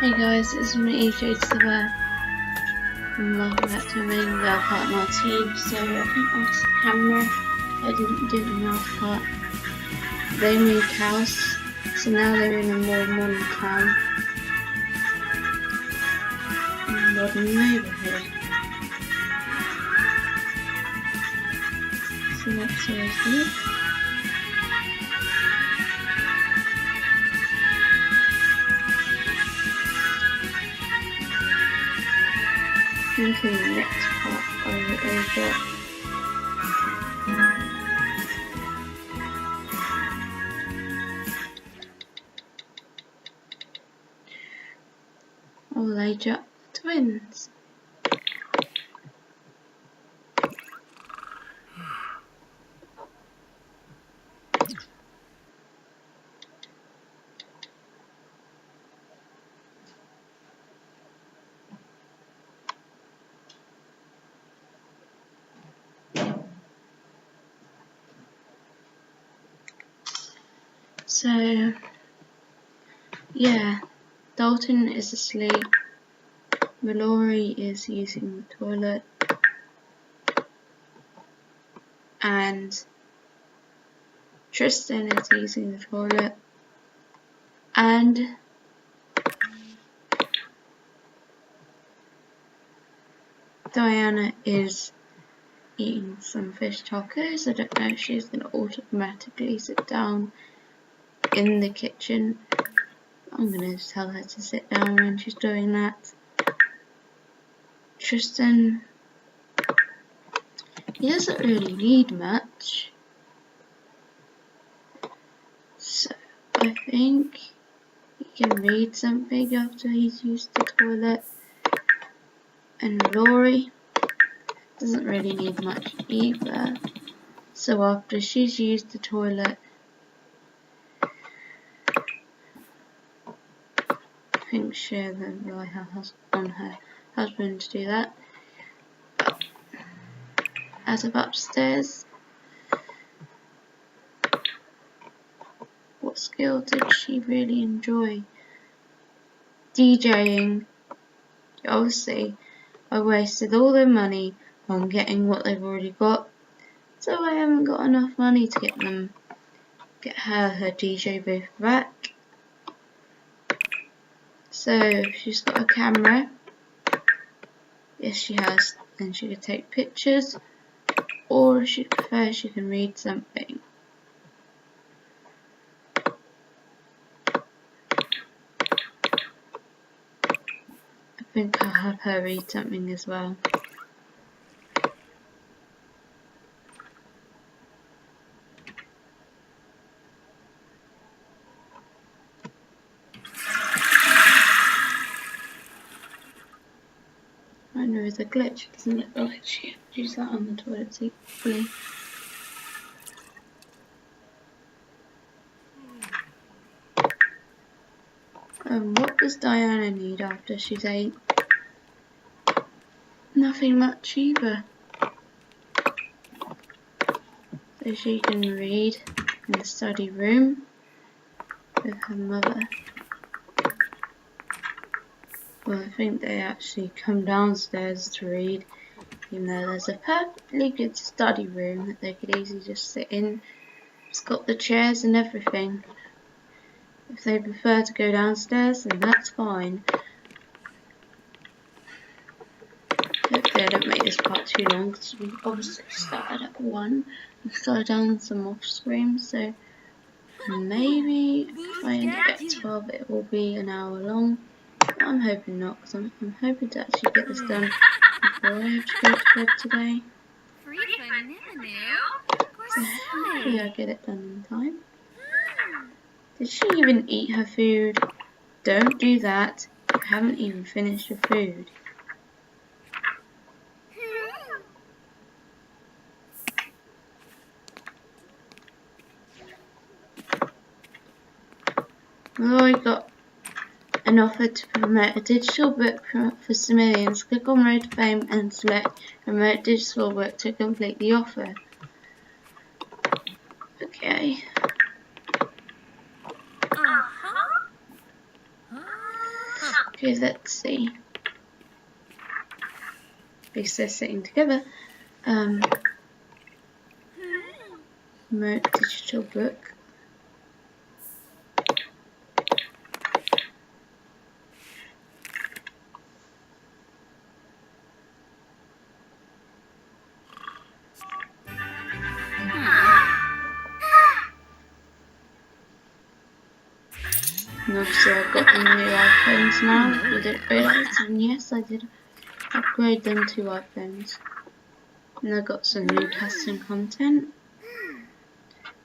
Hey guys, it's me, Jade Silver, and welcome back to a main part of my team. So I think off the camera, I didn't do the last part. They moved house, so now they're in a more modern town, modern neighbourhood. So that's always good. Into the next part over. All age up twins. So yeah, Dalton is asleep. Mallory is using the toilet, and Tristan is using the toilet, and Diana is eating some fish tacos. I don't know if she's going to automatically sit down in the kitchen. I'm going to tell her to sit down when she's doing that. Tristan, he doesn't really need much, so I think he can read something after he's used the toilet. And Laurie doesn't really need much either, so after she's used the toilet, I think she'll rely on her husband to do that. As of upstairs, what skill did she really enjoy? DJing. Obviously, I wasted all their money on getting what they've already got, so I haven't got enough money to get her DJ booth back. So she's got a camera. Yes, she has, and she could take pictures, or if she prefers, she can read something. I think I'll have her read something as well. I know it's a glitch, doesn't it? Like she use that on the toilet seat properly. What does Diana need after she's ate? Nothing much either. So she can read in the study room with her mother. Well, I think they actually come downstairs to read, even though there's a perfectly good study room that they could easily just sit in. It's got the chairs and everything. If they prefer to go downstairs, then that's fine. Hopefully I don't make this part too long, because we obviously started at 1 and started down some off screen, so maybe if I end up at 12 it will be an hour long. But I'm hoping not, because I'm hoping to actually get this done before I have to go to bed today. So hopefully I get it done in time. Did she even eat her food? Don't do that. You haven't even finished your food. Mallory got an offer to promote a digital book for civilians. Click on Road to Fame and select Remote Digital Book to complete the offer. Okay. Okay, let's see. At least they're sitting together. Remote digital book. And obviously I've got the new iPhones now. You didn't realise, and yes, I did upgrade them to iPhones. And I got some new custom content.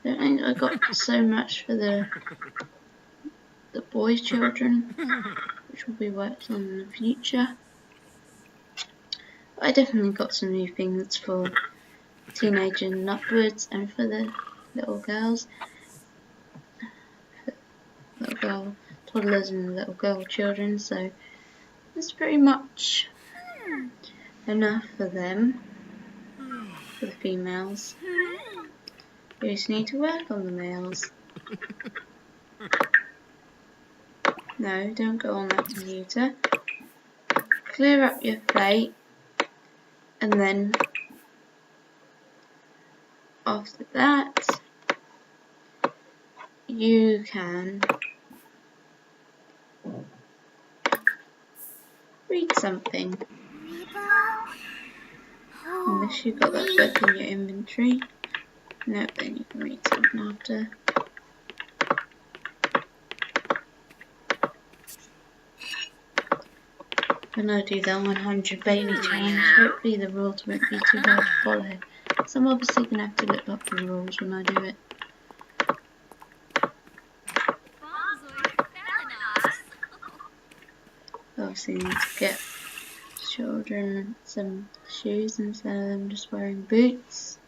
I don't think I got so much for the boys' children, which will be worked on in the future. But I definitely got some new things for teenagers and upwards, and for the little girls. Little girl toddlers and little girl children, so that's pretty much enough for them, for the females. We just need to work on the males. No, don't go on that computer. Clear up your plate, and then after that you can read something. Unless you've got that book in your inventory. No, then you can read something after. When I do the 100 baby challenge, hopefully the rules won't be too hard to follow. So I'm obviously going to have to look up the rules when I do it. Obviously need to get children some shoes instead of them just wearing boots.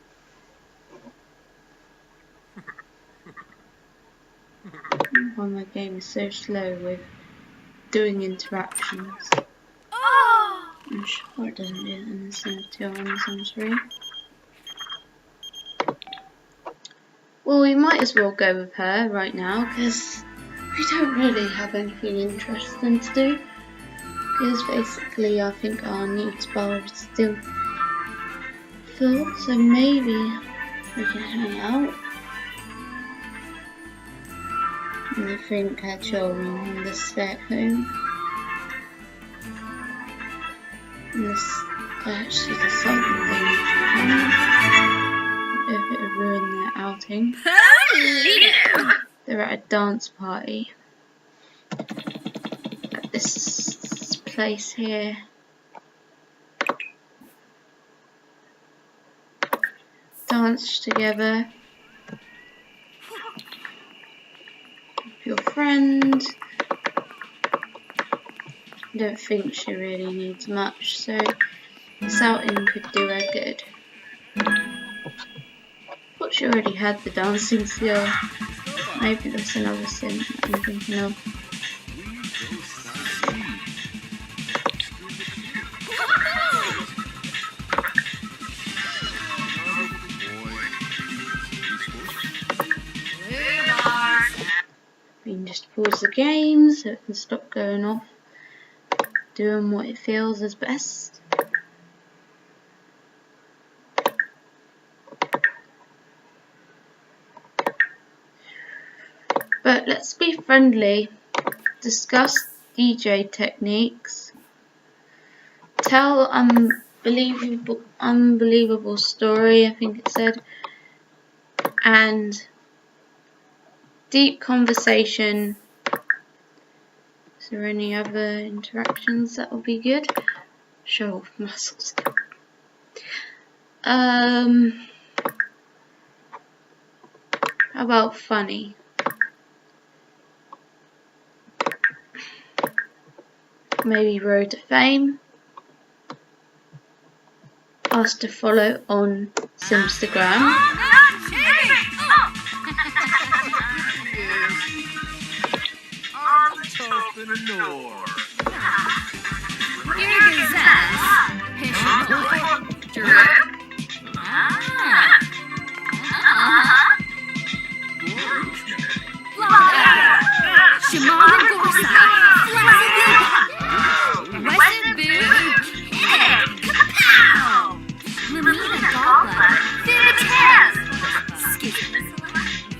Why my game is so slow with doing interactions. I'm sure it doesn't do it in the Sims 2 or in the Sims 3. Well, we might as well go with her right now because we don't really have anything interesting to do. Because basically I think our needs bar is still full, so maybe we can hang out. And I think our children want to stay at home. And this actually decided if it would ruin their outing. They're at a dance party at this place here. Dance together with your friend. I don't think she really needs much, so this outing could do her good. Thought she already had the dancing skill. Maybe that's another sim I'm thinking of. We can just pause the game so it can stop going off, doing what it feels is best. But let's be friendly, discuss DJ techniques, tell unbelievable story, I think it said, and deep conversation. Is there any other interactions that will be good? Show off muscles. How about funny? Maybe Road to Fame. Ask to follow on Simstagram.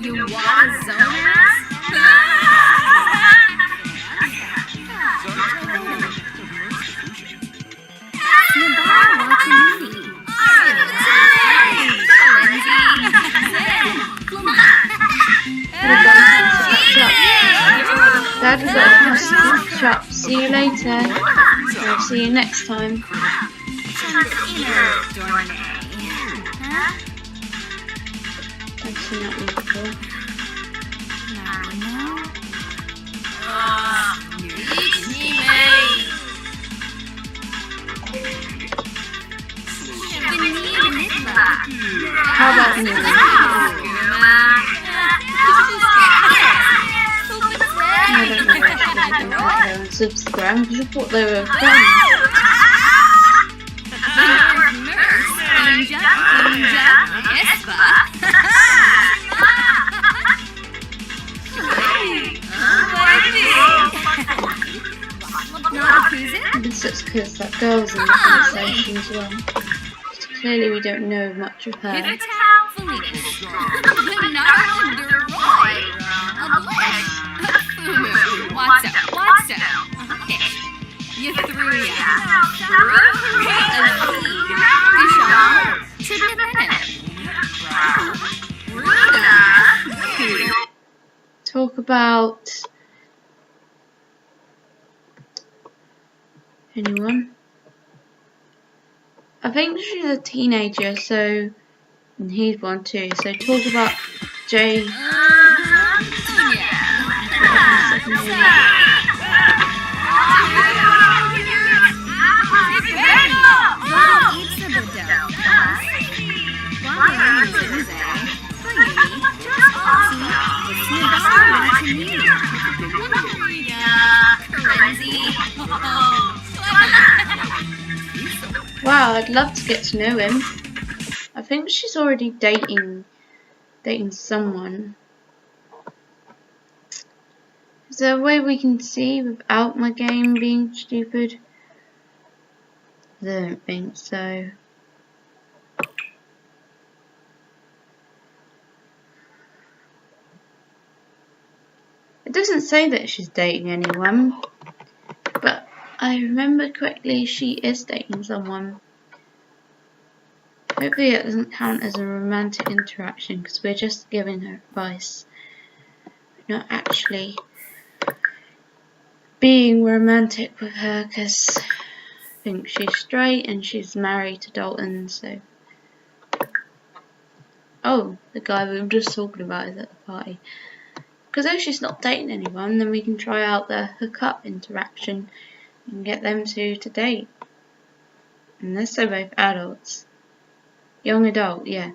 You want a zonas? Dad, we've got to catch up. See you later. I'll see you next time. I've seen that one before. How about you? I don't know why she doesn't like her and subscribe because I thought they were friends. It's because that girl's in the conversation as well. Clearly we don't know much of her. Talk about anyone? I think she's a teenager, so and he's one too. So talk about Jay. Wow, I'd love to get to know him. I think she's already dating someone. Is there a way we can see without my game being stupid? I don't think so. It doesn't say that she's dating anyone, but I remember correctly she is dating someone. Hopefully it doesn't count as a romantic interaction because we're just giving her advice. We're not actually being romantic with her because I think she's straight and she's married to Dalton, so... Oh, the guy we were just talking about is at the party. Because if she's not dating anyone, then we can try out the hookup interaction and get them two to date. Unless they're both adults. Young adult, yeah.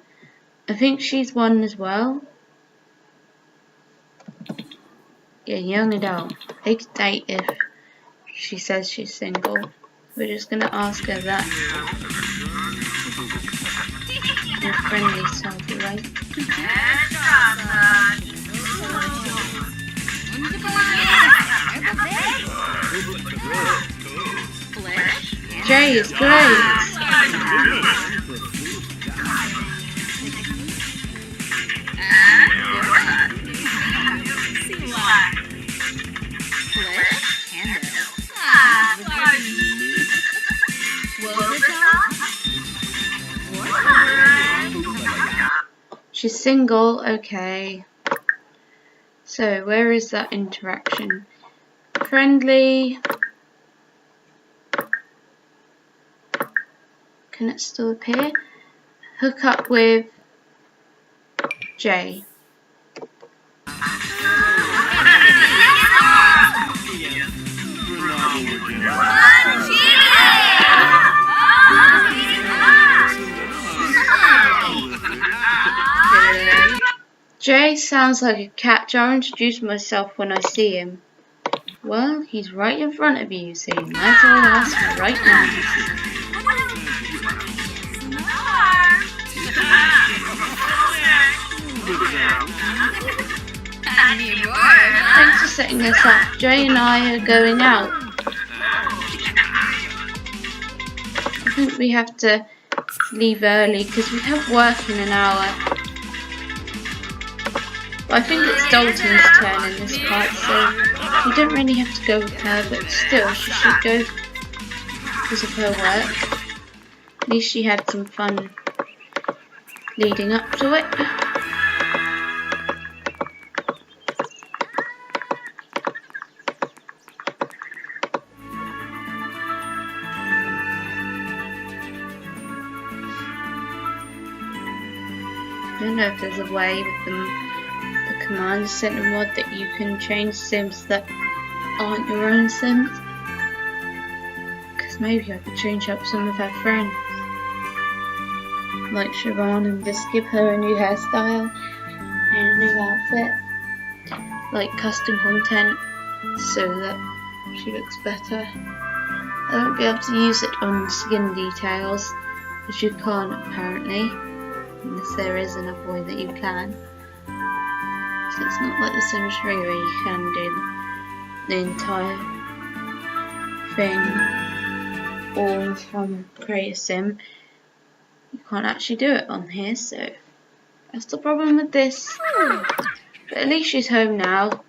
I think she's one as well. Yeah, young adult. They could date if she says she's single. We're just gonna ask her that. In a friendly sort of way. Jay is great. She's single, okay. So, where is that interaction? Friendly. Can it still appear? Hook up with Jay. Jay sounds like a catch. I'll introduce myself when I see him. Well, he's right in front of you, so you might as well ask right now. Thanks for setting this up. Jay and I are going out. I think we have to leave early because we have work in an hour. But I think it's Dalton's turn in this part, so we don't really have to go with her, but still, she should go because of her work. At least she had some fun leading up to it. I don't know if there's a way with the command center mod that you can change sims that aren't your own sims. Because maybe I could change up some of her friends. Like Siobhan, and just give her a new hairstyle and a new outfit. Like custom content so that she looks better. I won't be able to use it on skin details, which you can't apparently. Unless there is another way that you can. So it's not like The Sims 3 where you can do the entire thing all from Create a Sim. You can't actually do it on here, so that's the problem with this. But at least she's home now.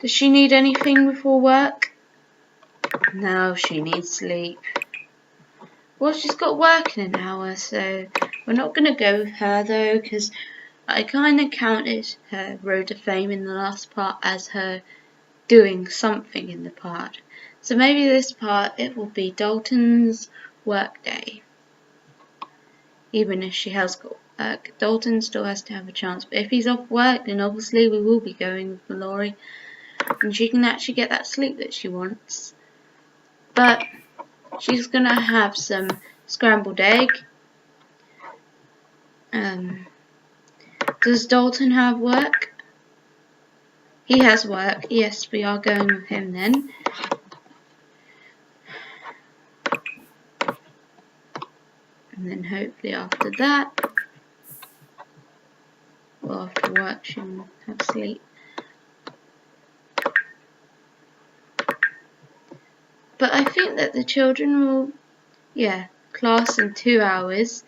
Does she need anything before work? No, she needs sleep. Well, she's got work in an hour, so we're not going to go with her though, because I kind of counted her Road to Fame in the last part as her doing something in the part. So maybe this part it will be Dalton's work day. Even if she has got work, Dalton still has to have a chance. But if he's off work, then obviously we will be going with Mallory, and she can actually get that sleep that she wants. But she's gonna have some scrambled egg. Does Dalton have work? He has work. Yes, we are going with him then. And then hopefully after that, well, after work she will have sleep. But I think that the children will, class in 2 hours.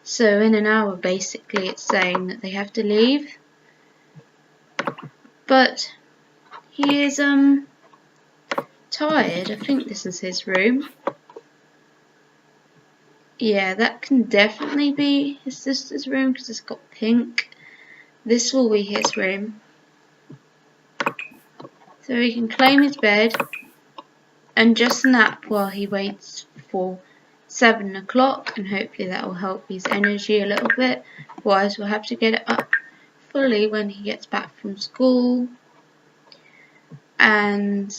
So in an hour basically it's saying that they have to leave. But he is tired. I think this is his room. Yeah, that can definitely be his sister's room because it's got pink. This will be his room. So he can claim his bed and just nap while he waits for 7 o'clock, and hopefully that will help his energy a little bit. Otherwise we'll have to get it up fully when he gets back from school. And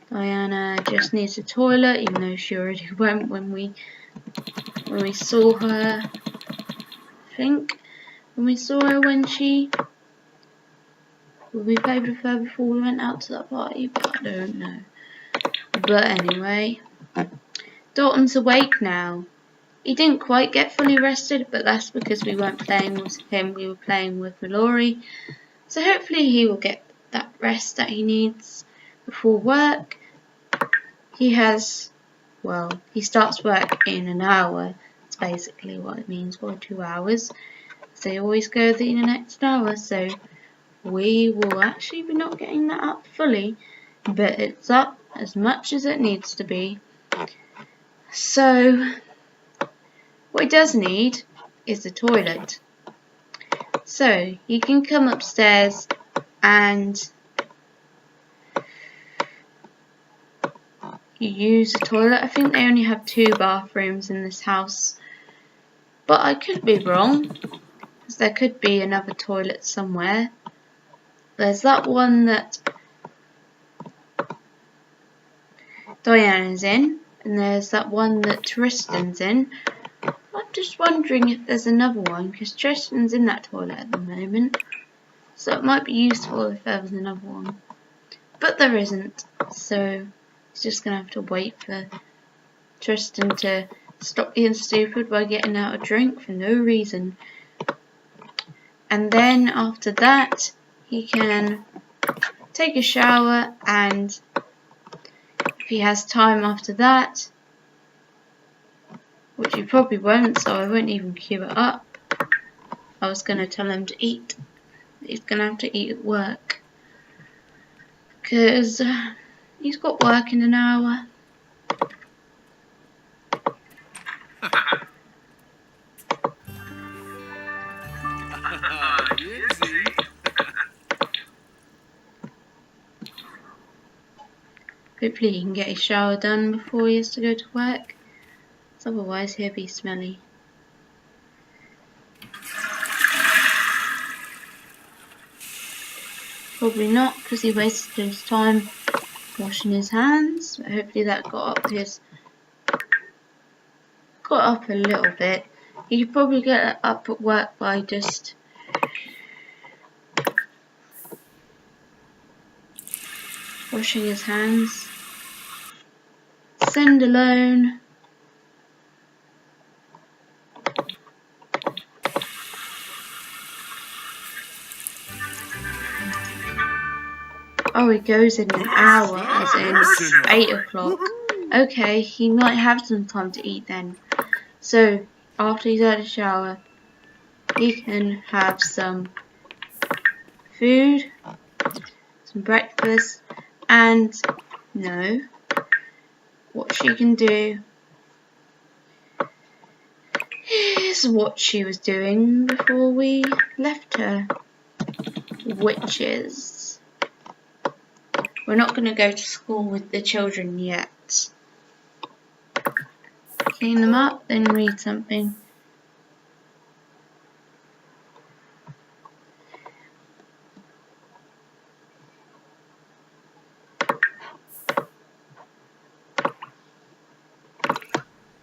Diana just needs a toilet, even though she already went when we saw her. I think when we saw her when we played with her before we went out to that party, but I don't know. But anyway, Dalton's awake now. He didn't quite get fully rested, but that's because we weren't playing with him, we were playing with Mallory. So hopefully he will get that rest that he needs before work. He starts work in an hour. That's basically what it means, or 2 hours. So they always go the next hour, so we will actually be not getting that up fully, but it's up as much as it needs to be. So what he does need is the toilet. So you can come upstairs and you use the toilet. I think they only have 2 bathrooms in this house, but I could be wrong, because there could be another toilet somewhere. There's that one that Diana's in, and there's that one that Tristan's in. I'm just wondering if there's another one, because Tristan's in that toilet at the moment, so it might be useful if there was another one. But there isn't, so he's just going to have to wait for Tristan to stop being stupid by getting out a drink for no reason. And then after that, he can take a shower, and if he has time after that, which he probably won't, so I won't even queue it up. I was going to tell him to eat He's gonna have to eat at work because he's got work in an hour. Hopefully he can get his shower done before he has to go to work, otherwise he'll be smelly. Probably not, because he wasted his time washing his hands, but hopefully that got up a little bit. He could probably get up at work by just washing his hands. Send alone. Oh, he goes in an hour, as in 8 o'clock. Okay, he might have some time to eat then. So, after he's had a shower, he can have some food, some breakfast, and no, what she can do is what she was doing before we left her, which is we're not going to go to school with the children yet. Clean them up, then read something.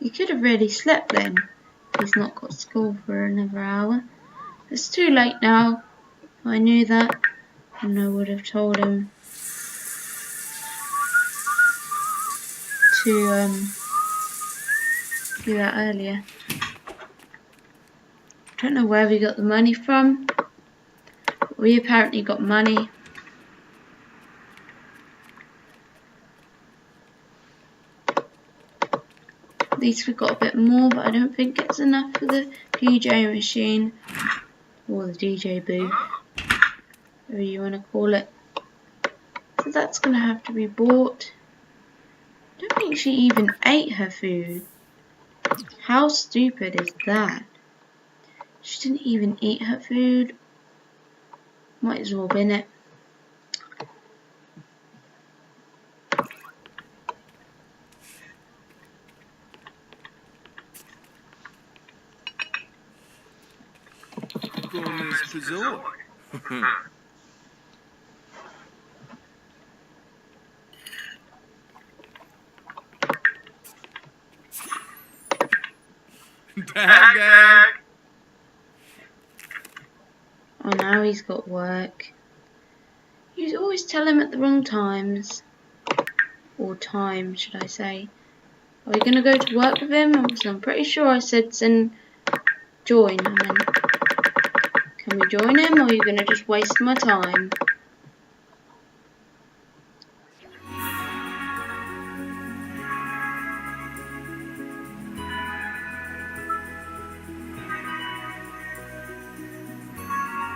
You could have really slept then. He's not got school for another hour. It's too late now. If I knew that, then I would have told him to do that earlier. I don't know where we got the money from, but we apparently got money. At least we got a bit more, but I don't think it's enough for the DJ machine or the DJ booth, whatever you want to call it. So that's going to have to be bought. I don't think she even ate her food. How stupid is that? She didn't even eat her food. Might as well bin it. Oh, now he's got work. You always tell him at the wrong times. Or time, should I say. Are we going to go to work with him? I'm pretty sure I said send join. And then, can we join him, or are you going to just waste my time?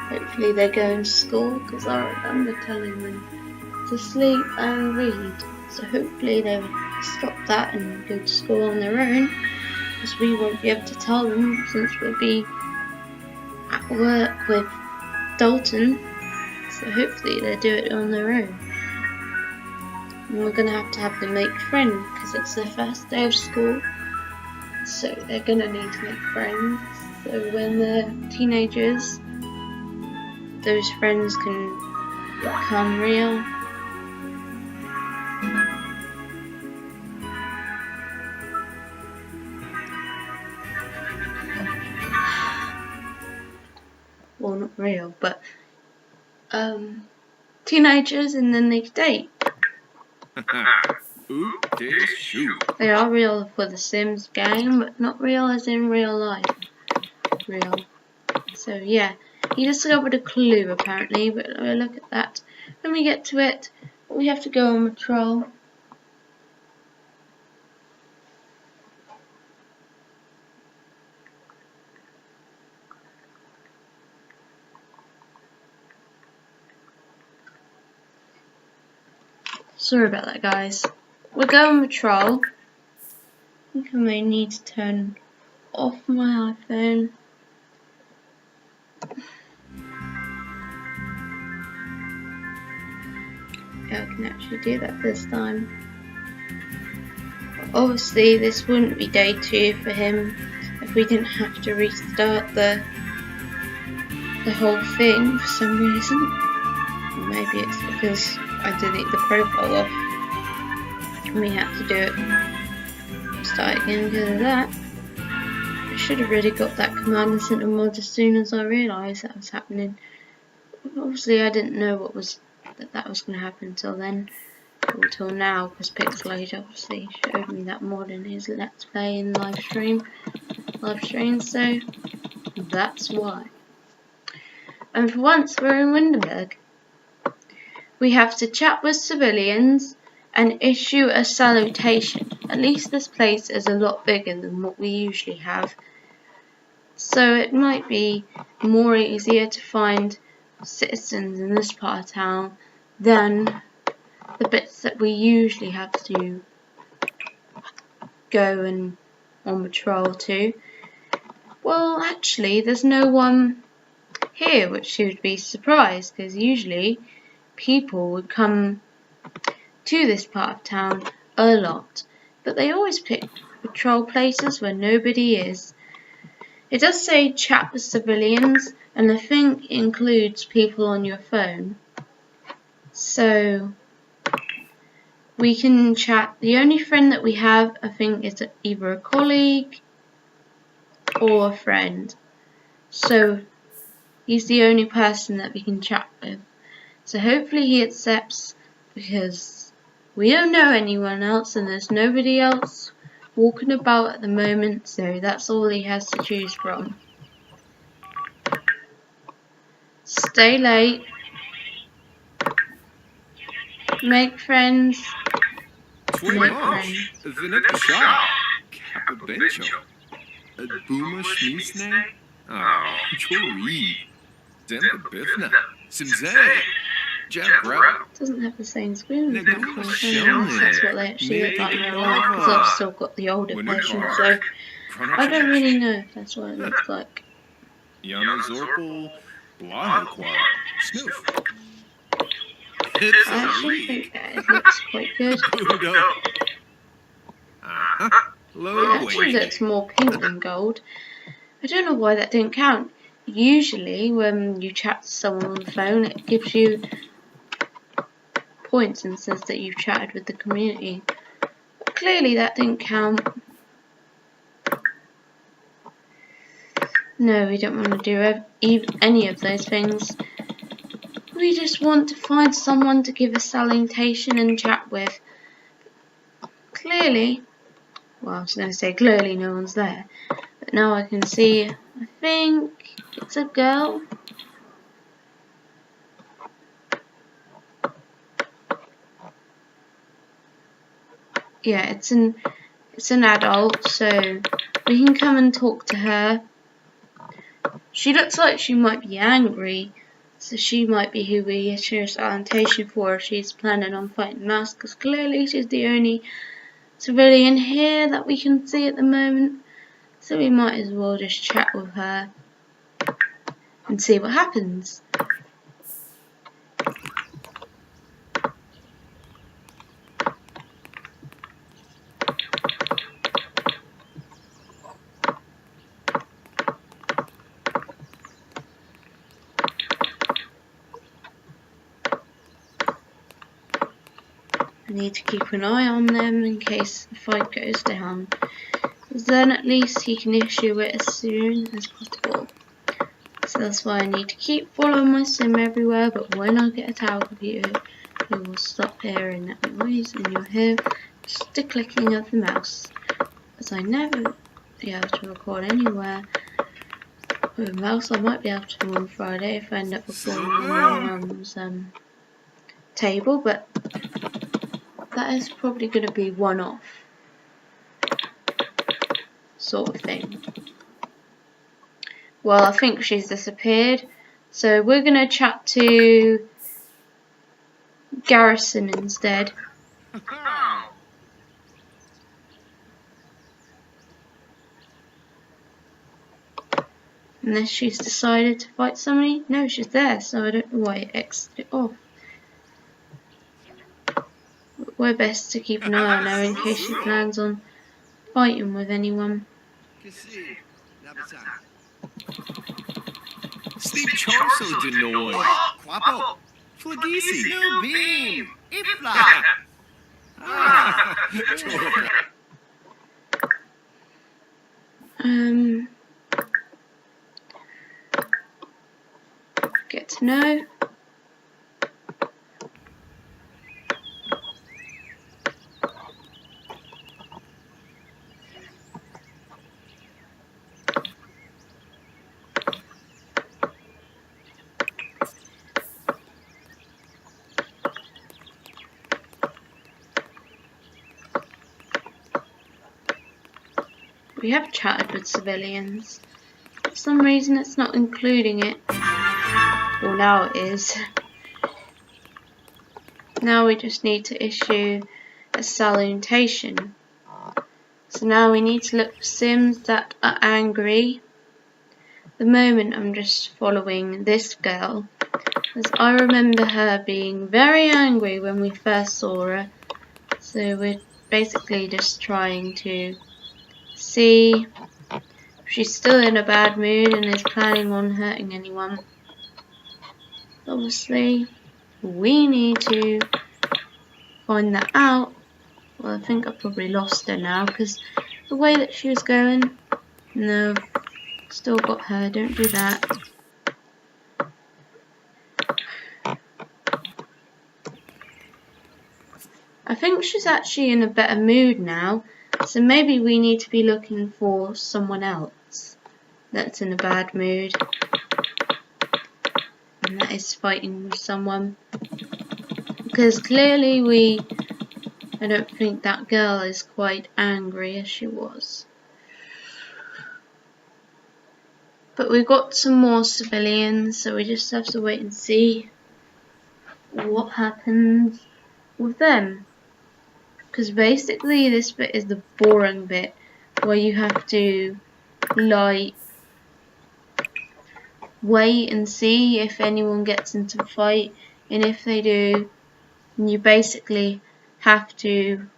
Hopefully they're going to school, because I remember telling them to sleep and read. So hopefully they'll stop that and go to school on their own, because we won't be able to tell them since we'll be at work with Dalton. So hopefully they'll do it on their own. And we're going to have them make friends, because it's their first day of school. So they're going to need to make friends. So when they're teenagers, those friends can become real. Well, not real, but teenagers, and then they date. They are real for the Sims game, but not real as in real life. Real. So yeah, he discovered a clue apparently, but we'll look at that when we get to it. We have to go on patrol. Sorry about that, guys. We're going patrol. I think I may need to turn off my iPhone. Yeah, I can actually do that this time. Obviously, this wouldn't be day 2 for him if we didn't have to restart the whole thing for some reason. Maybe it's because I deleted the profile off and we had to do it. Start again because of that. I should have really got that command center mod as soon as I realised that was happening. Obviously, I didn't know that was going to happen until then, or till now, because Pixelade obviously showed me that mod in his Let's Play and live stream, so that's why. And for once, we're in Windenburg. We have to chat with civilians and issue a salutation. At least this place is a lot bigger than what we usually have, so it might be more easier to find citizens in this part of town than the bits that we usually have to go and on patrol to. Well, actually, there's no one here, which you would be surprised, because usually people would come to this part of town a lot, but they always pick patrol places where nobody is. It does say chat with civilians, and I think it includes people on your phone, so we can chat. The only friend that we have, I think, is either a colleague or a friend, so he's the only person that we can chat with. So hopefully he accepts, because we don't know anyone else and there's nobody else walking about at the moment, so that's all he has to choose from. Stay late, make friends, make friends. Doesn't have the same screen as natural cinemas. That's what they actually look like in real life, because I've still got the older version, so I don't really know if that's what it looks like. I actually think that it looks quite good. It actually looks more pink than gold. I don't know why that didn't count. Usually when you chat to someone on the phone, it gives you points and says that you've chatted with the community. But clearly that didn't count. No, we don't want to do any of those things. We just want to find someone to give a salutation and chat with. Clearly, well, I was going to say clearly no one's there, but now I can see, I think it's a girl. Yeah, it's an adult, so we can come and talk to her. She looks like she might be angry, so she might be who we issue a salutation for if she's planning on fighting us, because clearly she's the only civilian here that we can see at the moment, so we might as well just chat with her and see what happens. I need to keep an eye on them in case the fight goes down, because then at least he can issue it as soon as possible. So that's why I need to keep following my sim everywhere, but when I get a tower computer, you will stop hearing that noise and you'll hear just the clicking of the mouse, as I never be able to record anywhere with a mouse. I might be able to on Friday if I end up recording on my mum's table, but that is probably going to be one-off sort of thing. Well, I think she's disappeared, so we're going to chat to Garrison instead. Unless she's decided to fight somebody. No, she's there, so I don't know why it exited it off. We're best to keep an eye on her in case she plans on fighting with anyone. Sleep Charso de Noy. Quapo. Flagisi. No beam. Ifla. Get to know. We have chatted with civilians. For some reason it's not including it. Well, now it is. Now we just need to issue a salutation. So now we need to look for Sims that are angry. At the moment I'm just following this girl, as I remember her being very angry when we first saw her. So we're basically just trying to see if she's still in a bad mood and is planning on hurting anyone. Obviously, we need to find that out. Well, I think I probably lost her now because the way that she was going. No, still got her, don't do that. I think she's actually in a better mood now, so maybe we need to be looking for someone else that's in a bad mood, and that is fighting with someone, because clearly I don't think that girl is quite angry as she was. But we've got some more civilians, so we just have to wait and see what happens with them. Because basically this bit is the boring bit, where you have to like wait and see if anyone gets into the fight, and if they do, you basically have to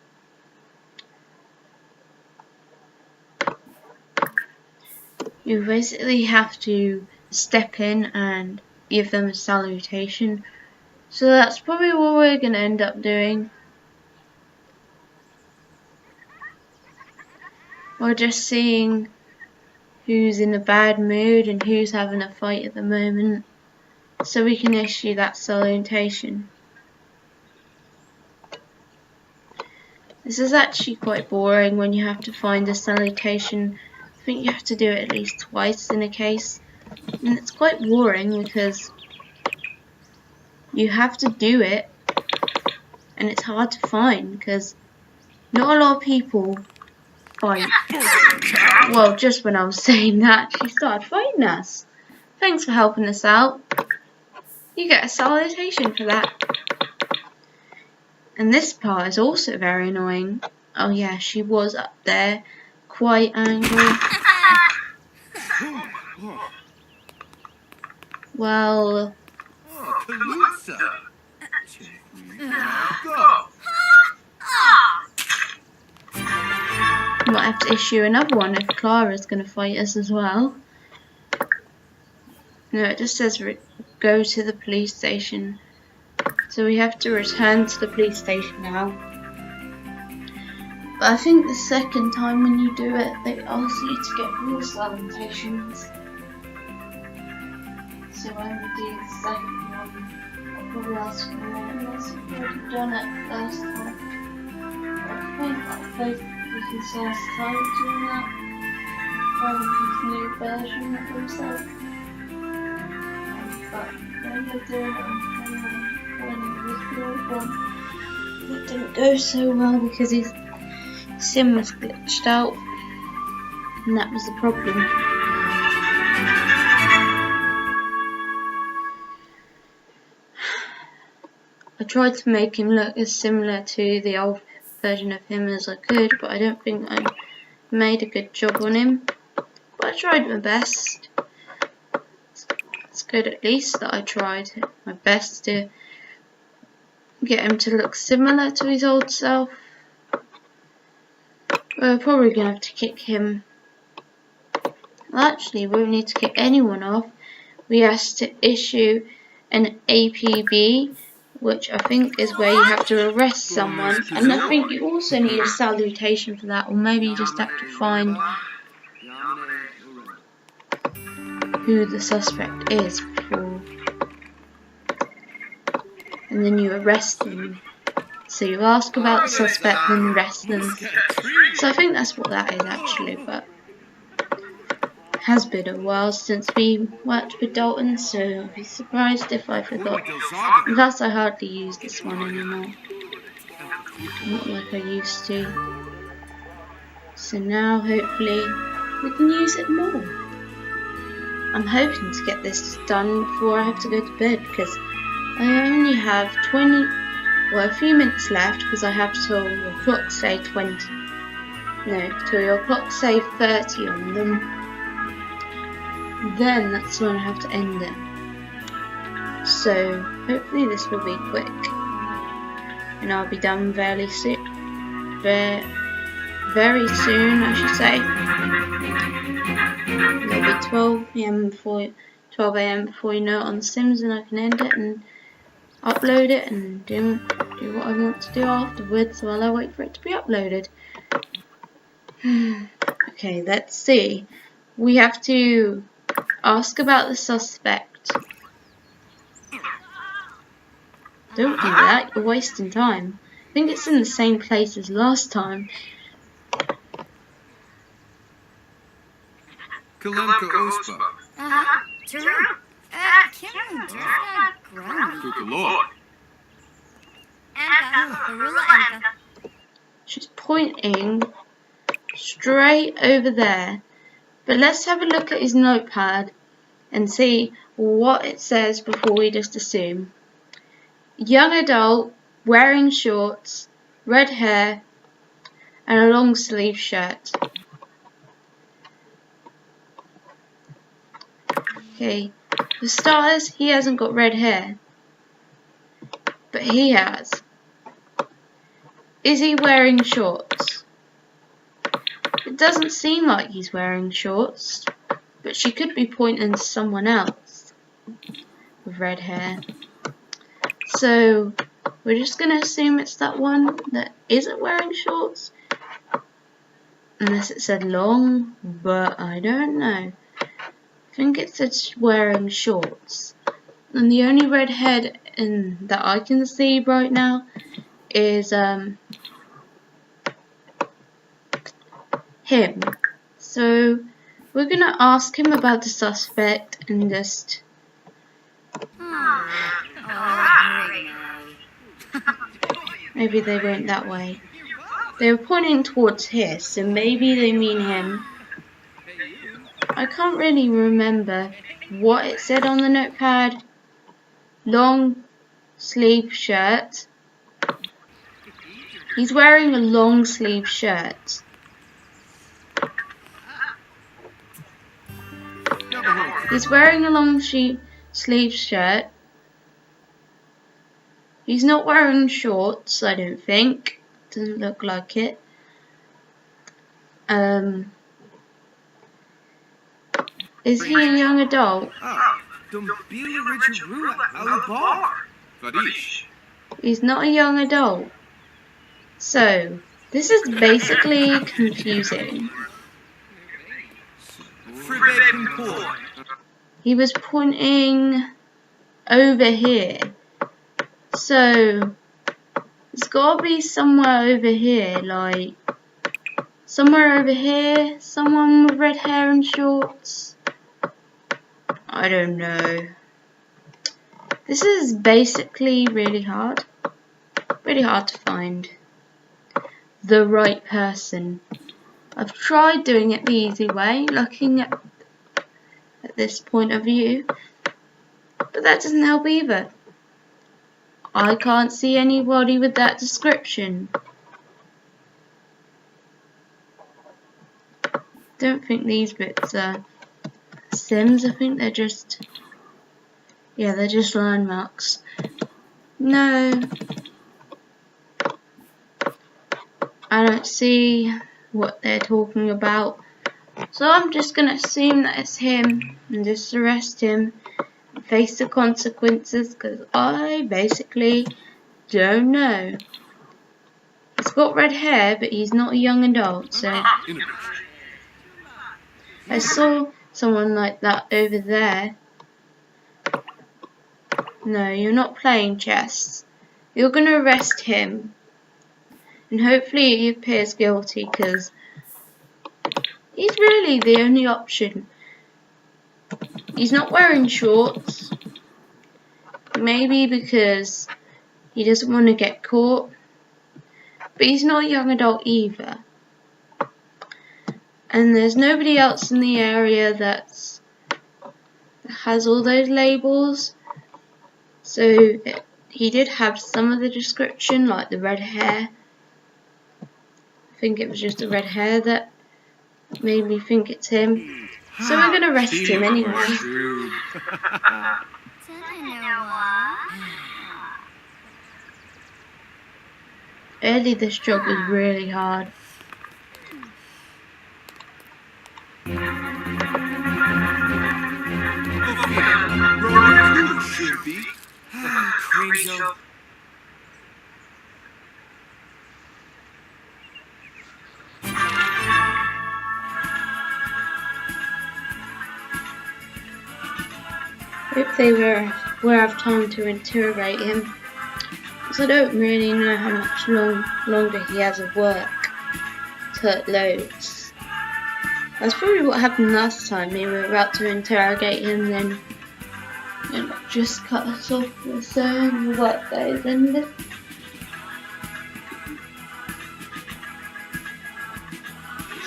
step in and give them a salutation. So that's probably what we're going to end up doing. We're just seeing who's in a bad mood and who's having a fight at the moment, so we can issue that salutation. This is actually quite boring when you have to find a salutation. I think you have to do it at least twice in a case, and it's quite boring because you have to do it and it's hard to find because not a lot of people fight. Well, just when I was saying that, she started fighting us. Thanks for helping us out. You get a salutation for that. And this part is also very annoying. Oh yeah, she was up there, quite angry. Well, might have to issue another one if Clara's going to fight us as well. No, it just says go to the police station. So we have to return to the police station now. But I think the second time when you do it, they ask you to get more salutations. So when we do the second one, I'll probably ask for more, unless we've already done it first time. I think I'll play this last time doing that. This new version of himself. But when we're doing it when it was the old one, it didn't go so well because his sim was glitched out, and that was the problem. I tried to make him look as similar to the old version of him as I could, but I don't think I made a good job on him. But I tried my best. It's good at least that I tried my best to get him to look similar to his old self. We're probably going to have to kick him. Well, actually, we won't need to kick anyone off. We have to issue an APB, which I think is where you have to arrest someone. And I think you also need a salutation for that, or maybe you just have to find who the suspect is before. And then you arrest them. So you ask about the suspect and arrest them. So I think that's what that is actually, but it has been a while since we worked with Dalton, so I'd be surprised if I forgot. Plus I hardly use this one anymore. Not like I used to. So now hopefully we can use it more. I'm hoping to get this done before I have to go to bed, because I only have a few minutes left, because I have till your clock say 20. No, till your clock say 30 on them. Then that's when I have to end it. So hopefully this will be quick, and I'll be done very soon. Very soon, I should say. It'll be 12 a.m. before you know it on The Sims, and I can end it and upload it and do what I want to do afterwards while I wait for it to be uploaded. Okay, let's see. We have to ask about the suspect. Don't do that, you're wasting time. I think it's in the same place as last time. Kalemka Ospa. True. Kim Ground. Kukalor. She's pointing straight over there. But let's have a look at his notepad and see what it says before we just assume. Young adult, wearing shorts, red hair, and a long sleeve shirt. Okay, for starters, he hasn't got red hair, but he has. Is he wearing shorts? It doesn't seem like he's wearing shorts, but she could be pointing to someone else with red hair. So we're just going to assume it's that one that isn't wearing shorts, unless it said long, but I don't know. I think it said wearing shorts, and the only red hair that I can see right now is him. So we're gonna ask him about the suspect and just maybe they went that way. They were pointing towards here, so maybe they mean him. I can't really remember what it said on the notepad. Long sleeve shirt. He's wearing a long sleeve shirt. He's wearing a long sleeve shirt. He's not wearing shorts, I don't think. Doesn't look like it. Is he a young adult? He's not a young adult. So, this is basically confusing. He was pointing over here. So, it's got to be somewhere over here, like somewhere over here, someone with red hair and shorts. I don't know. This is basically really hard to find the right person. I've tried doing it the easy way, looking at this point of view, but that doesn't help either. I can't see anybody with that description. Don't think these bits are Sims. I think they're just, yeah, they're just line marks. No, I don't see what they're talking about. So I'm just gonna assume that it's him and just arrest him and face the consequences, because I basically don't know. He's got red hair, but he's not a young adult, so I saw someone like that over there. No, you're not playing chess. You're going to arrest him. And hopefully he appears guilty, because he's really the only option. He's not wearing shorts. Maybe because he doesn't want to get caught. But he's not a young adult either. And there's nobody else in the area that has all those labels. So he did have some of the description, like the red hair. I think it was just the red hair that made me think it's him. So we're going to arrest him anyway. Early this job was really hard. Crazy. Hope they will have time to interrogate him, because I don't really know how much longer he has of work till it loads. That's probably what happened last time. We were about to interrogate him, then it just cut us off with saying the work day is ended.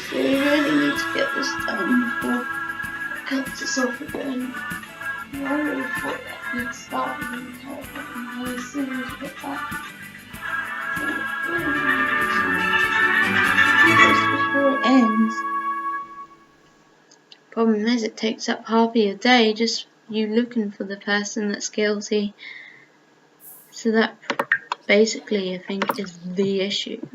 So we really need to get this done before it cuts us off again. I really thought that we'd start with interrogating as soon as we get back. So really need to do this before it ends. Problem is, it takes up half of your day just you looking for the person that's guilty. So that basically, I think, is the issue.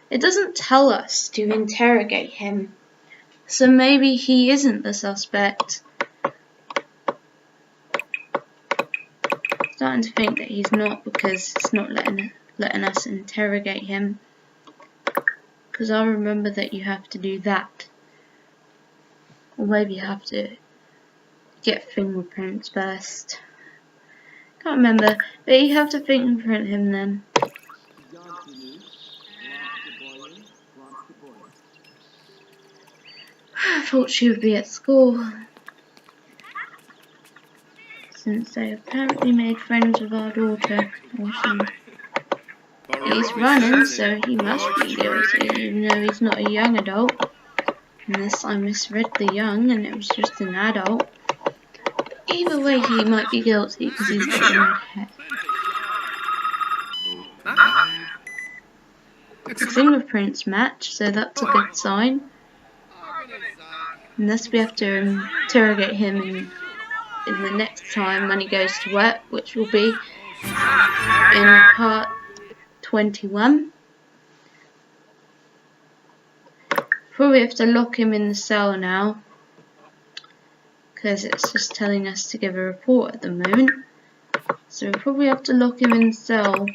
It doesn't tell us to interrogate him, so maybe he isn't the suspect. Starting to think that he's not, because it's not letting us interrogate him. Because I remember that you have to do that. Or maybe you have to get fingerprints first. Can't remember, but you have to fingerprint him then. I thought she would be at school, since they apparently made friends with our daughter. Awesome. He's running, so he must be guilty, even though he's not a young adult. Unless I misread the young and it was just an adult. Either way, he might be guilty because he's got red hair. The fingerprints match, so that's a good sign. Unless we have to interrogate him in the next time when he goes to work, which will be in part 21. Probably have to lock him in the cell now, because it's just telling us to give a report at the moment. So we'll probably have to lock him in the cell.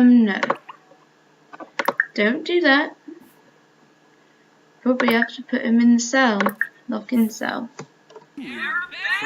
No. Don't do that. Probably have to put him in the cell. Lock in cell. Yes.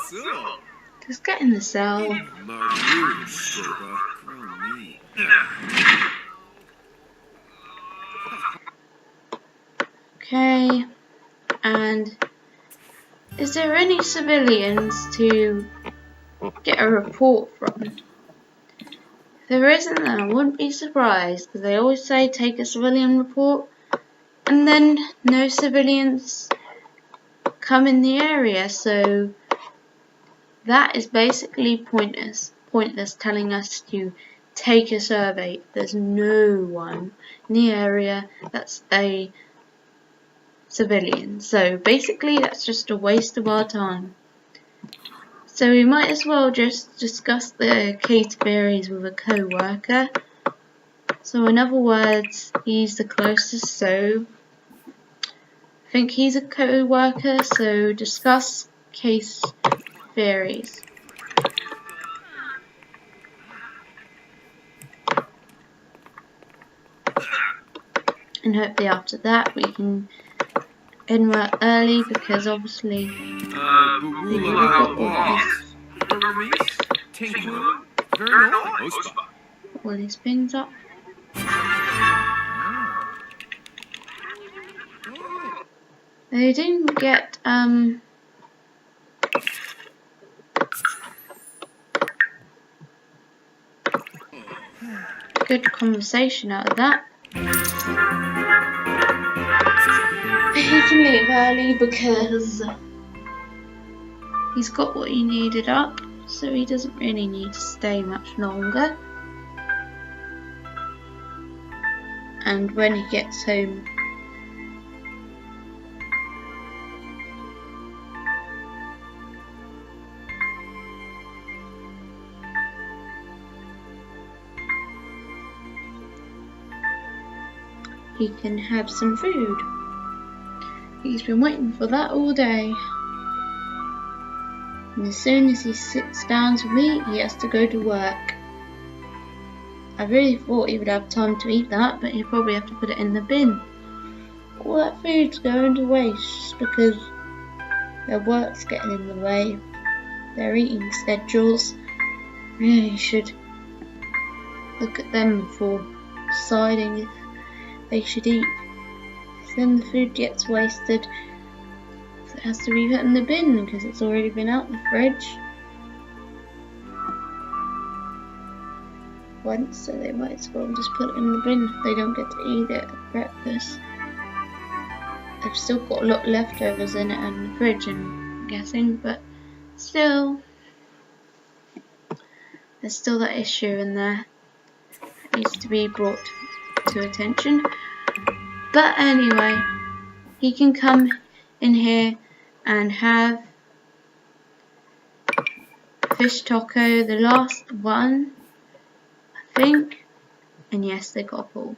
so. Just get in the cell. Maroon stripper. Grow me. Okay. And is there any civilians to get a report from? If there isn't, then I wouldn't be surprised, because they always say take a civilian report, and then no civilians come in the area, so that is basically pointless telling us to take a survey. There's no one in the area that's a civilian, so basically that's just a waste of our time. So we might as well just discuss the case theories with a co-worker. So in other words, he's the closest, so I think he's a co-worker, so discuss case theories. And hopefully after that we can end work early, because obviously all these things up. They didn't get good conversation out of that. But he can leave early because he's got what he needed up, so he doesn't really need to stay much longer. And when he gets home, he can have some food. He's been waiting for that all day. And as soon as he sits down to eat, he has to go to work. I really thought he would have time to eat that, but he'd probably have to put it in the bin. All that food's going to waste just because their work's getting in the way. Their eating schedules. Really should look at them before deciding if they should eat. Then the food gets wasted, so it has to be put in the bin because it's already been out the fridge once, so they might as well just put it in the bin if they don't get to eat it at breakfast. They've still got a lot leftovers in it and the fridge, I'm guessing, but still, there's still that issue in there that needs to be brought to attention. But anyway, he can come in here and have fish taco, the last one, I think. And yes, they got a ball.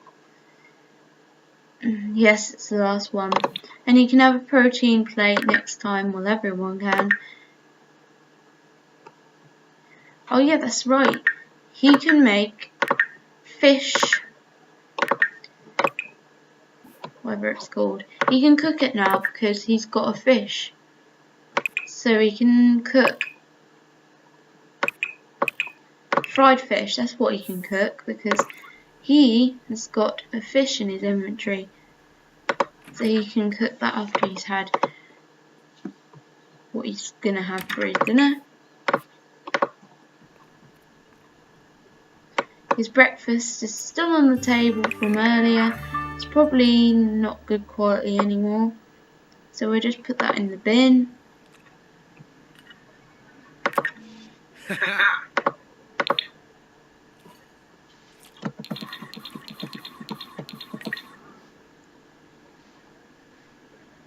Yes, it's the last one. And he can have a protein plate next time. Well, everyone can. Oh yeah, that's right. He can make fish, whatever it's called. He can cook it now because he's got a fish. So he can cook fried fish. That's what he can cook because he has got a fish in his inventory. So he can cook that after he's had what he's gonna have for his dinner. His breakfast is still on the table from earlier. It's probably not good quality anymore, so we'll just put that in the bin.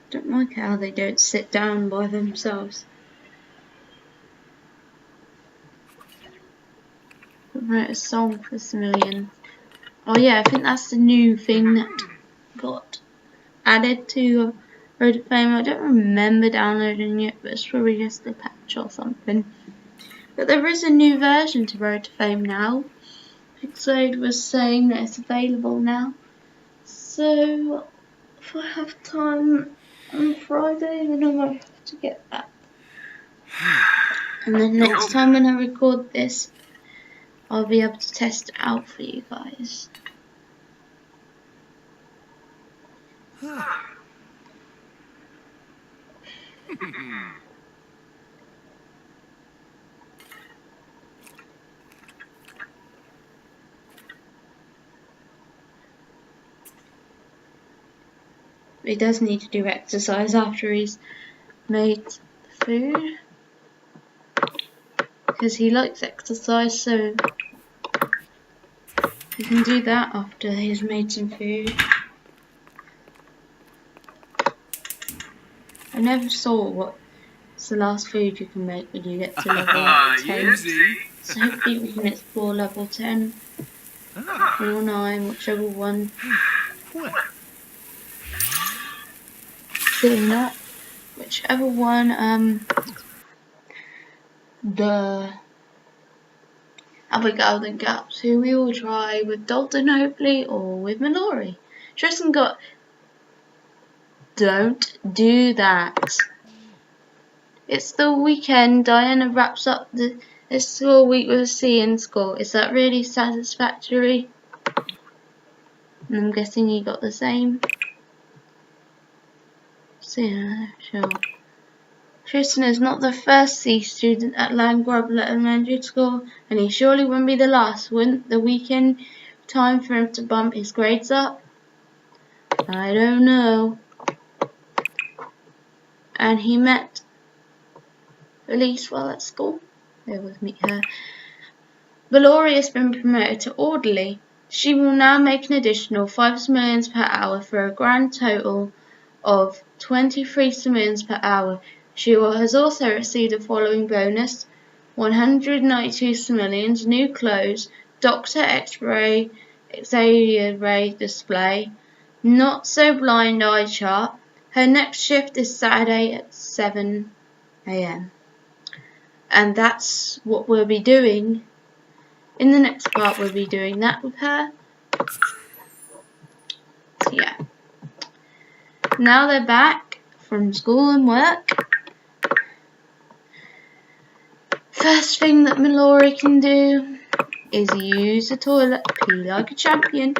Don't like how they don't sit down by themselves. Write a song for civilians. Oh yeah, I think that's the new thing that got added to Road to Fame. I don't remember downloading it, but it's probably just a patch or something. But there is a new version to Road to Fame now. Pixade was saying that it's available now. So if I have time on Friday, then I might have to get that. And then next time when I record this, I'll be able to test it out for you guys. He does need to do exercise after he's made the food, because he likes exercise, so he can do that after he's made some food. I never saw what's the last food you can make when you get to level 10. So hopefully we can explore level 10 or 9, whichever one. Doing that, whichever one the Abigail then gaps, who we will try with Dalton hopefully, or with Mallory. Tristan got... Don't do that. It's the weekend. Diana wraps up the school week with a C in school. Is that really satisfactory? And I'm guessing you got the same. So yeah, sure. Tristan is not the first C student at Landgrab Elementary School, and he surely wouldn't be the last. Wouldn't the weekend time for him to bump his grades up? I don't know. And he met Elise while at school. They always meet her. Mallory has been promoted to orderly. She will now make an additional 5 simoleons per hour for a grand total of 23 simoleons per hour. She has also received the following bonus: 192 simoleons, new clothes, Doctor X-ray, Xavier ray display, not so blind eye chart. Her next shift is Saturday at 7 AM. And that's what we'll be doing. In the next part we'll be doing that with her. So yeah. Now they're back from school and work. First thing that Mallory can do is use the toilet, pee like a champion,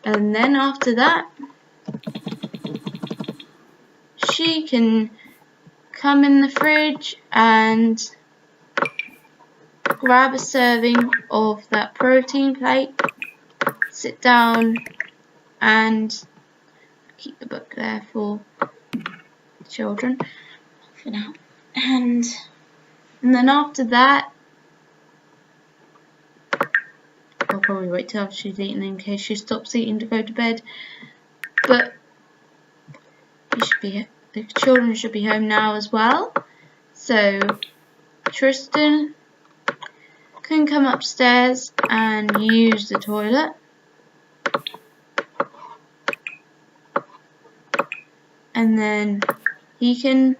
and then after that she can come in the fridge and grab a serving of that protein plate, sit down and keep the book there for children for now. And then after that, I'll probably wait till after she's eaten in case she stops eating to go to bed. But the children should be home now as well. So Tristan can come upstairs and use the toilet. And then he can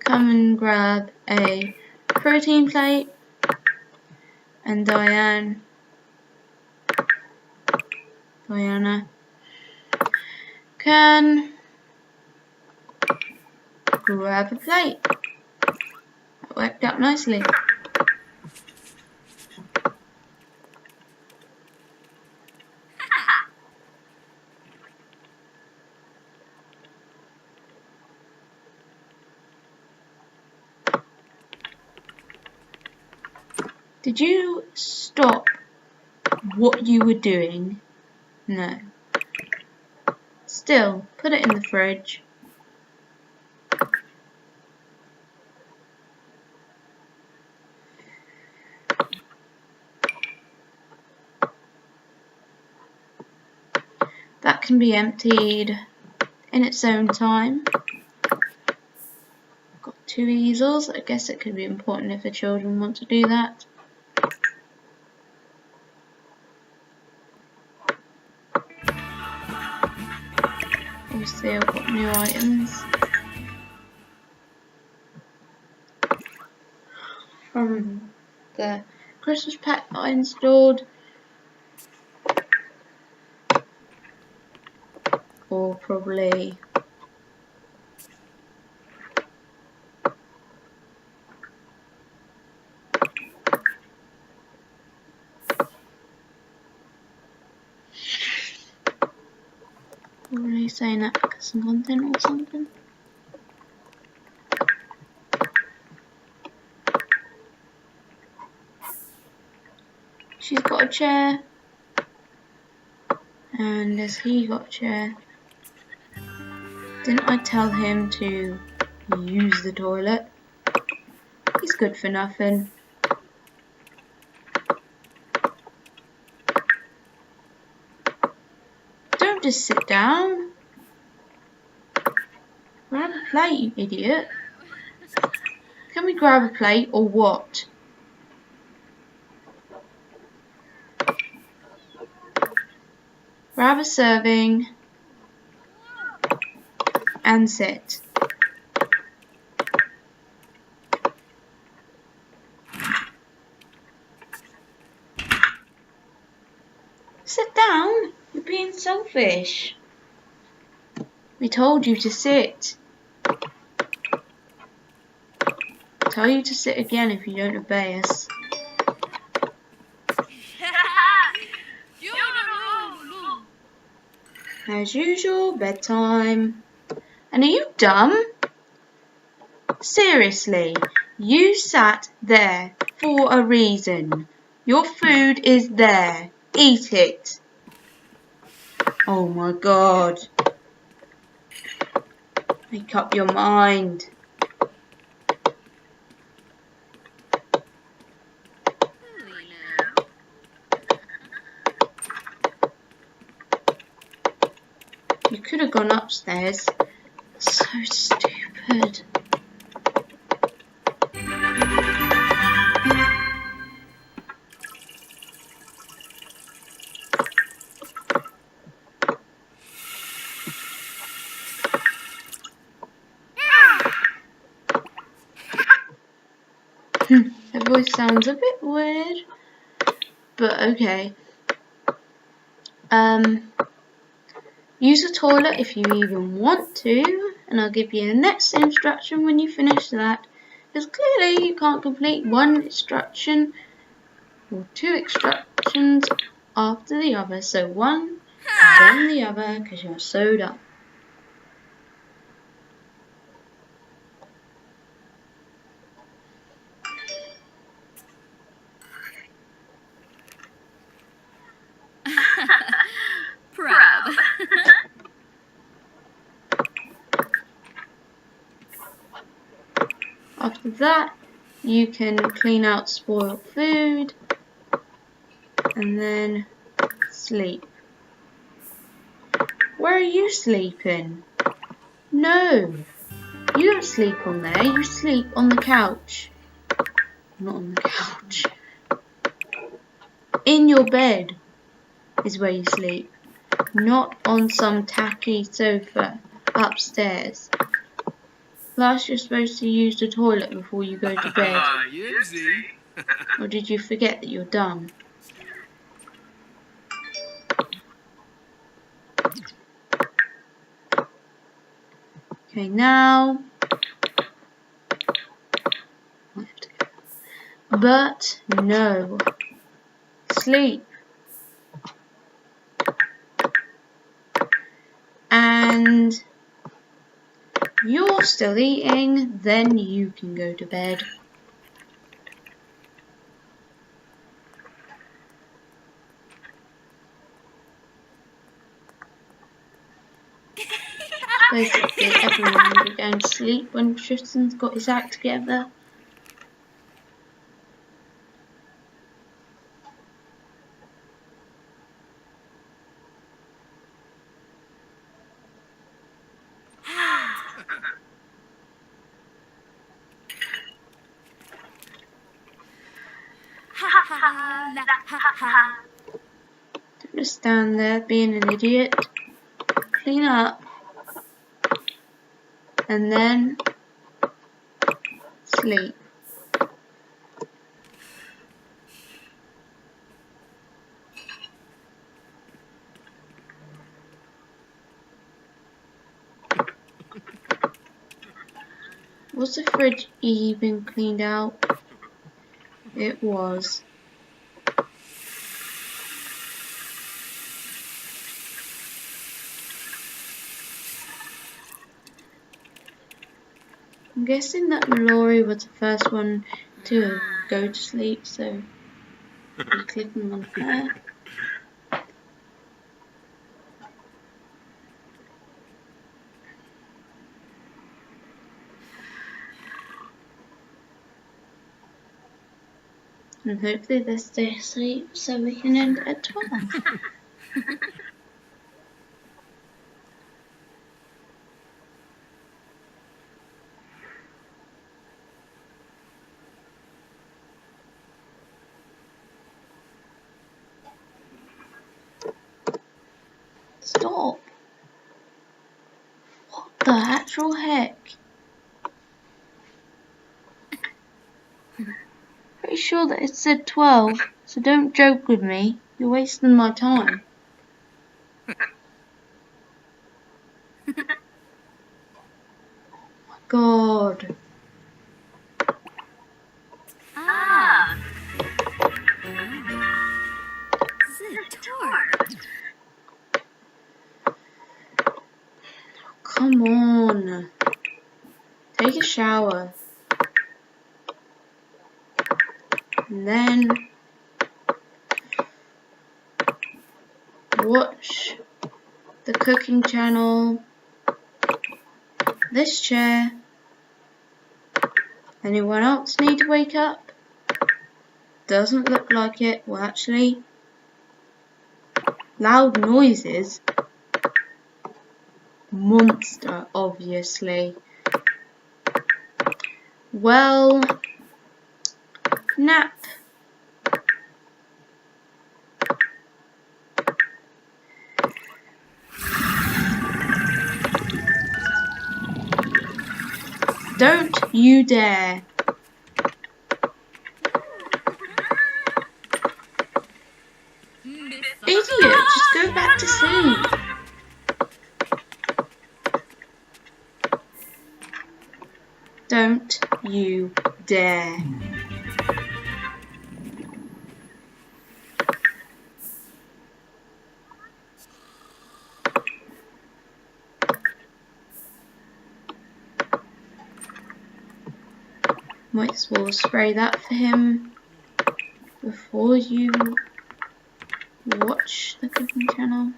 come and grab a protein plate, and Diana can grab a plate. That worked out nicely. Did you stop what you were doing? No. Still, put it in the fridge. That can be emptied in its own time. Got 2 easels. I guess it could be important if the children want to do that. Obviously I've got new items from the Christmas pack that I installed, or probably you saying that because some content or something? She's got a chair. And has he got a chair? Didn't I tell him to use the toilet? He's good for nothing. Don't just sit down. Grab a plate, you idiot. Can we grab a plate or what? Grab a serving and sit. Sit down. You're being selfish. We told you to sit. I'll tell you to sit again if you don't obey us. As usual, bedtime. And are you dumb? Seriously, you sat there for a reason. Your food is there. Eat it. Oh my God. Make up your mind. You could have gone upstairs. So stupid. That voice sounds a bit weird, but okay. Use the toilet if you even want to, and I'll give you the next instruction when you finish that, because clearly you can't complete one instruction or two instructions after the other, so one, then the other, because you're so dumb. Proud. After that, you can clean out spoiled food and then sleep. Where are you sleeping? No, you don't sleep on there, you sleep on the couch. Not on the couch. In your bed is where you sleep, not on some tacky sofa upstairs. Plus, you're supposed to use the toilet before you go to bed. Or did you forget that you're dumb? Okay, now. But no. Sleep. And you're still eating, then you can go to bed. Basically, everyone will be going to sleep when Tristan's got his act together. Don't just stand there being an idiot. Clean up. And then sleep. Was the fridge even cleaned out? It was. I'm guessing that Mallory was the first one to go to sleep, so we're clicking on her. And hopefully they stay asleep so we can end at 12. Stop! What the actual heck? Pretty sure that it said 12, so don't joke with me. You're wasting my time. God. Zator. Come on. Take a shower. And then watch the cooking channel. This chair. Anyone else need to wake up? Doesn't look like it. Well, actually, loud noises. Monster, obviously. Well, nap. Don't you dare. Idiot, just go back to sleep. Don't you dare. Might as well spray that for him before you watch the cooking channel.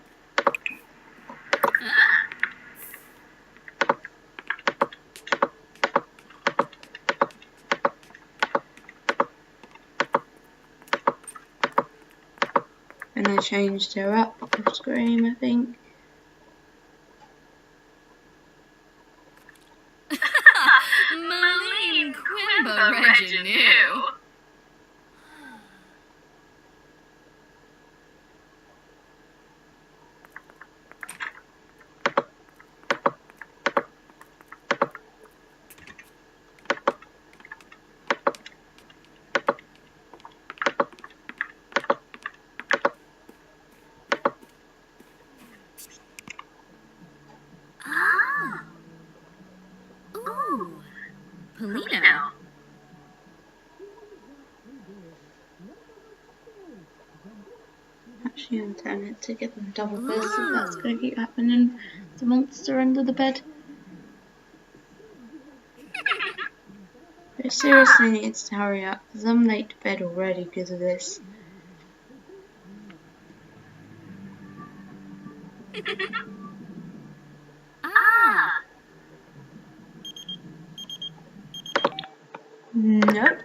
And I changed her up off screen, I think. Maline Quimba Reginu. Polino. Actually, I'm telling it to give them double fist if that's going to keep happening. The monster under the bed. It seriously needs to hurry up because I'm late to bed already because of this. Nope.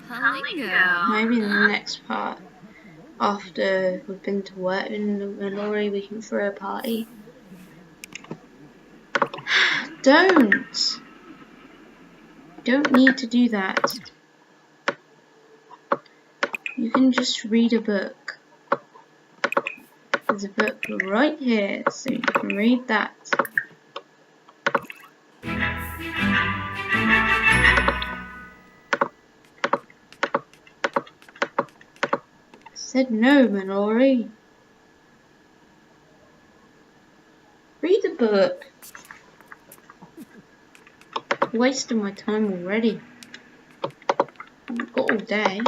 Palingo. Maybe in the next part, after we've been to work in Mallory, we can throw a party. Don't! Don't need to do that. You can just read a book. There's a book right here, so you can read that. I said no, Mallory. Read the book. Wasting my time already. I've got all day.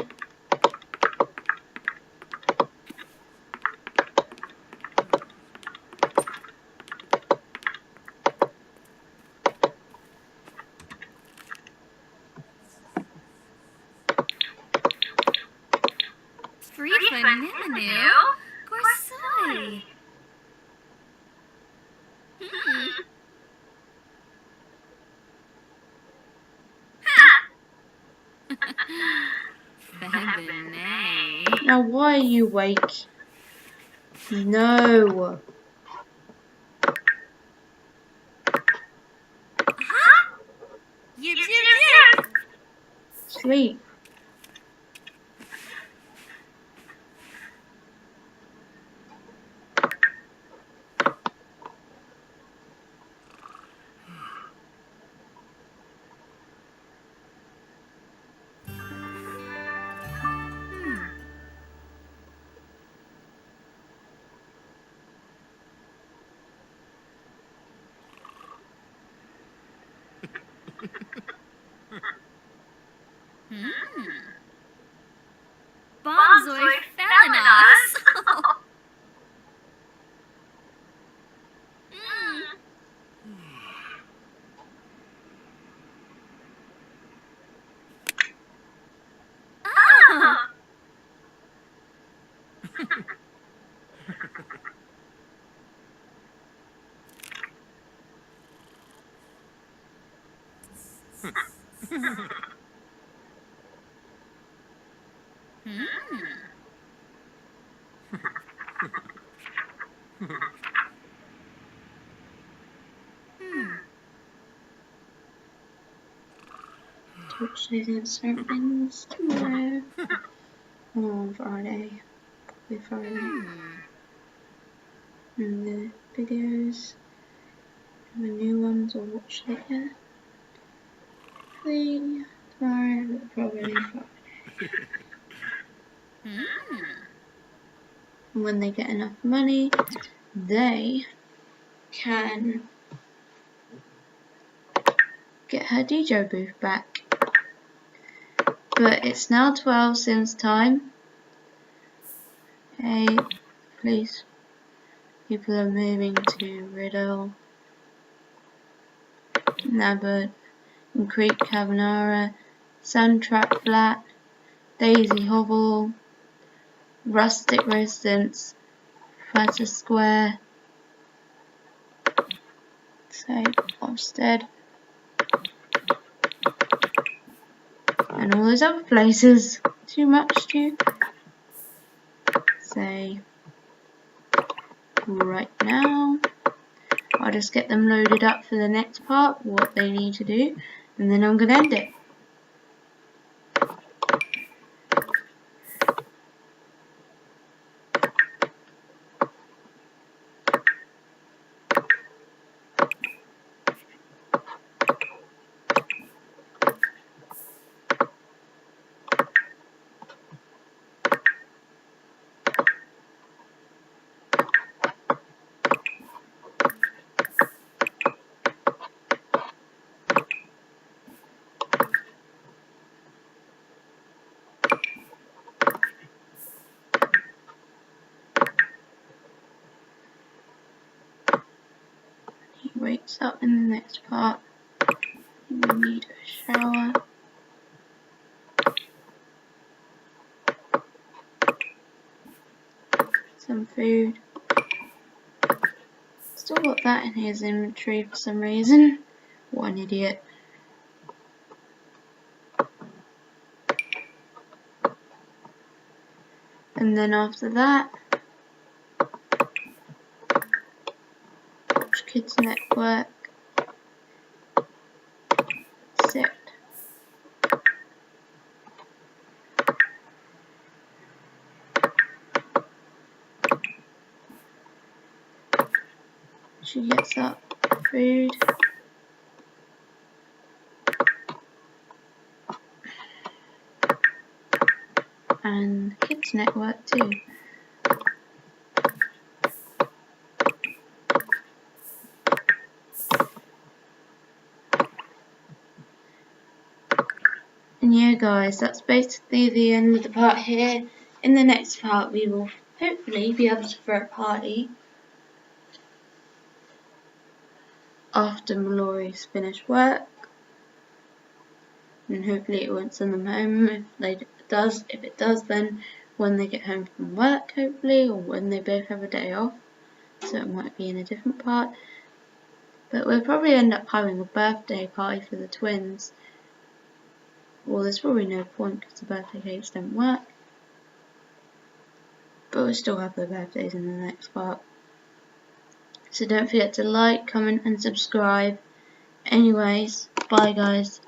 Free Fanimanu? Gorsoi. Febine. Now why are you awake? No. Yip, yip, yip. Sleep. Bonzoi Felinas. Twitch didn't start things tomorrow. On Friday. Probably Friday. And the videos. And the new ones I'll watch later. Hopefully tomorrow, but probably Friday. And when they get enough money, they can get her DJ booth back. But it's now 12 Sims time. Hey, please. People are moving to Riddle, Nabbit, and Creek Carbonara, Sandtrap Flat, Daisy Hovel, Rustic Residence, Platter Square, say Ofsted, and all those other places. Too much to say right now. I'll just get them loaded up for the next part, what they need to do, and then I'm going to end it. He wakes up in the next part. He will need a shower. Some food. Still got that in his inventory for some reason. What an idiot. And then after that, watch Kids Network. Sit. She gets up, food. And Kids Network too. And yeah guys, that's basically the end of the part here. In the next part we will hopefully be able to throw a party after Mallory's finished work. And hopefully it won't send them home. If it does then when they get home from work, hopefully, or when they both have a day off. So it might be in a different part. But we'll probably end up having a birthday party for the twins. Well, there's probably no point because the birthday cakes don't work. But we'll still have their birthdays in the next part. So don't forget to like, comment and subscribe. Anyways, bye guys.